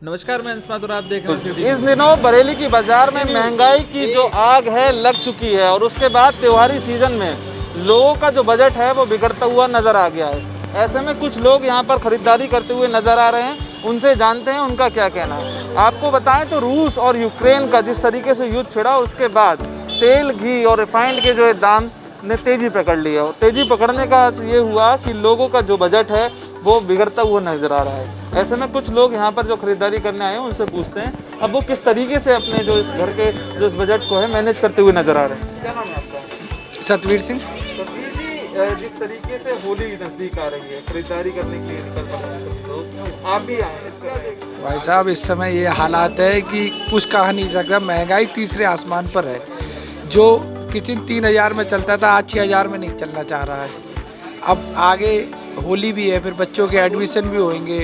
नमस्कार, मैं अंश माथुर, आप देख रहे हैं सिटी। इस दिनों बरेली की बाजार में महंगाई की जो आग है लग चुकी है और उसके बाद त्योहारी सीजन में लोगों का जो बजट है वो बिगड़ता हुआ नजर आ गया है। ऐसे में कुछ लोग यहाँ पर खरीदारी करते हुए नजर आ रहे हैं, उनसे जानते हैं उनका क्या कहना है। आपको बताएं तो रूस और यूक्रेन का जिस तरीके से युद्ध छिड़ा उसके बाद तेल, घी और रिफाइंड के जो है दाम ने तेज़ी पकड़ लिया और तेज़ी पकड़ने का ये हुआ कि लोगों का जो बजट है वो बिगड़ता हुआ नजर आ रहा है। ऐसे में कुछ लोग यहाँ पर जो खरीदारी करने आए हैं उनसे पूछते हैं अब वो किस तरीके से अपने जो इस घर के जो इस बजट को है मैनेज करते हुए नजर आ रहे हैं। क्या नाम है आपका? सतवीर सिंह। सतवीर जी, जिस तरीके से होली नजदीक आ रही है, खरीदारी करने के लिए निकल पड़े हैं सभी लोग, आप भी आए हैं। भाई साहब, इस समय ये हालात है कि कुछ कहा नहीं सकता। महंगाई तीसरे आसमान पर है। जो किचन 3,000 में चलता था आज 6,000 में नहीं चलना चाह रहा है। अब आगे होली भी है, फिर बच्चों के एडमिशन भी होंगे,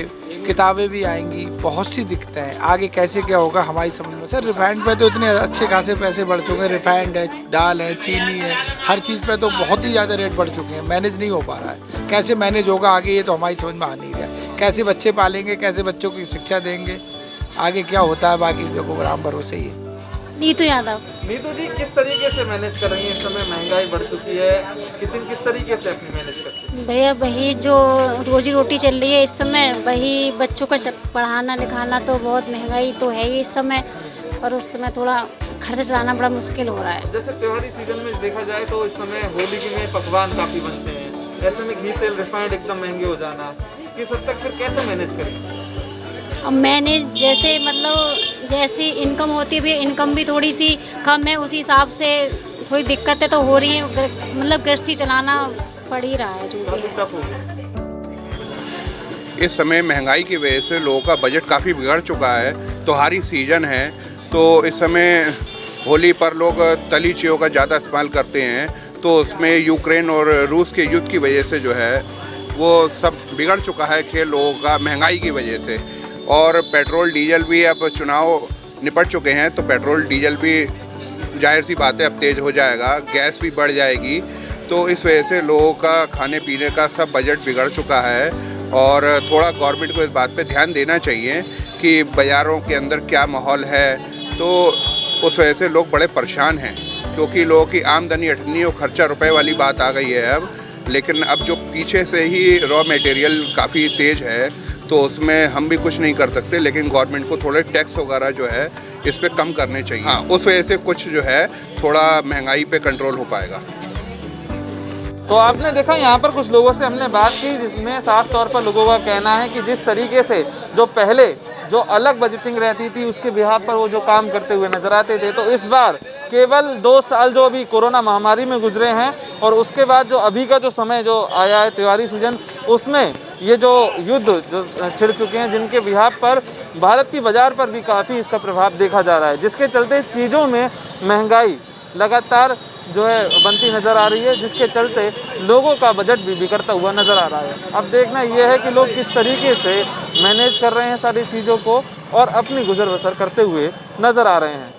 किताबें भी आएंगी, बहुत सी दिक्कतें हैं। आगे कैसे क्या होगा हमारी समझ में। सर, रिफाइंड पे तो इतने अच्छे खासे पैसे बढ़ चुके हैं। रिफाइंड है, दाल है, चीनी है, हर चीज़ पे तो बहुत ही ज़्यादा रेट बढ़ चुके हैं। मैनेज नहीं हो पा रहा है। कैसे मैनेज होगा आगे ये तो हमारी समझ में आ नहीं रहा है। कैसे बच्चे पालेंगे, कैसे बच्चों की शिक्षा देंगे, आगे क्या होता है बाकी देखो राम भरोसे ही है। नीतू यादव। नीतू जी, किस तरीके से मैनेज कर रही है? इस समय महंगाई बढ़ चुकी है, किचन किस तरीके से अपनी मैनेज करती है? भैया वही जो रोजी रोटी चल रही है इस समय, वही बच्चों का पढ़ाना लिखाना तो बहुत महंगाई तो है ही इस समय, और उस समय थोड़ा खर्चा चलाना बड़ा मुश्किल हो रहा है। जैसे त्योहारी सीजन में देखा जाए तो इस समय होली के में पकवान काफ़ी बनते हैं, ऐसे में घी तेल रिफाइंड एकदम महंगे हो जाना, किस हद तक फिर कैसे मैनेज करें? अब मैंने जैसे मतलब जैसी इनकम होती है, इनकम भी थोड़ी सी कम है, उसी हिसाब से थोड़ी दिक्कतें तो हो रही हैं। मतलब गृहस्थी चलाना पड़ ही रहा है जो भी है। टफ हो गया। इस समय महंगाई की वजह से लोगों का बजट काफ़ी बिगड़ चुका है। त्योहारी सीजन है तो इस समय होली पर लोग तली चीज़ों का ज़्यादा इस्तेमाल करते हैं, तो उसमें यूक्रेन और रूस के युद्ध की वजह से जो है वो सब बिगड़ चुका है खेल लोगों का महंगाई की वजह से। और पेट्रोल डीजल भी, अब चुनाव निपट चुके हैं तो पेट्रोल डीजल भी जाहिर सी बात है अब तेज़ हो जाएगा, गैस भी बढ़ जाएगी। तो इस वजह से लोगों का खाने पीने का सब बजट बिगड़ चुका है और थोड़ा गवर्नमेंट को इस बात पे ध्यान देना चाहिए कि बाज़ारों के अंदर क्या माहौल है। तो उस वजह से लोग बड़े परेशान हैं क्योंकि लोगों की आमदनी अठन्नी और खर्चा रुपए वाली बात आ गई है अब। लेकिन अब जो पीछे से ही रॉ मटेरियल काफ़ी तेज़ है तो उसमें हम भी कुछ नहीं कर सकते, लेकिन गवर्नमेंट को थोड़े टैक्स वगैरह जो है इस पे कम करने चाहिए। हाँ, उस वजह से कुछ जो है थोड़ा महंगाई पे कंट्रोल हो पाएगा। तो आपने देखा यहाँ पर कुछ लोगों से हमने बात की जिसमें साफ तौर पर लोगों का कहना है कि जिस तरीके से जो पहले जो अलग बजटिंग रहती थी उसके बिहाफ पर वो जो काम करते हुए नजर आते थे, तो इस बार केवल 2 साल जो अभी कोरोना महामारी में गुजरे हैं और उसके बाद जो अभी का जो समय जो आया है त्योहारी सीजन, उसमें ये जो युद्ध जो छिड़ चुके हैं जिनके बिहाफ पर भारत की बाज़ार पर भी काफ़ी इसका प्रभाव देखा जा रहा है, जिसके चलते चीज़ों में महंगाई लगातार जो है बनती नज़र आ रही है, जिसके चलते लोगों का बजट भी बिगड़ता हुआ नज़र आ रहा है। अब देखना यह है कि लोग किस तरीके से मैनेज कर रहे हैं सारी चीज़ों को और अपनी गुजर बसर करते हुए नज़र आ रहे हैं।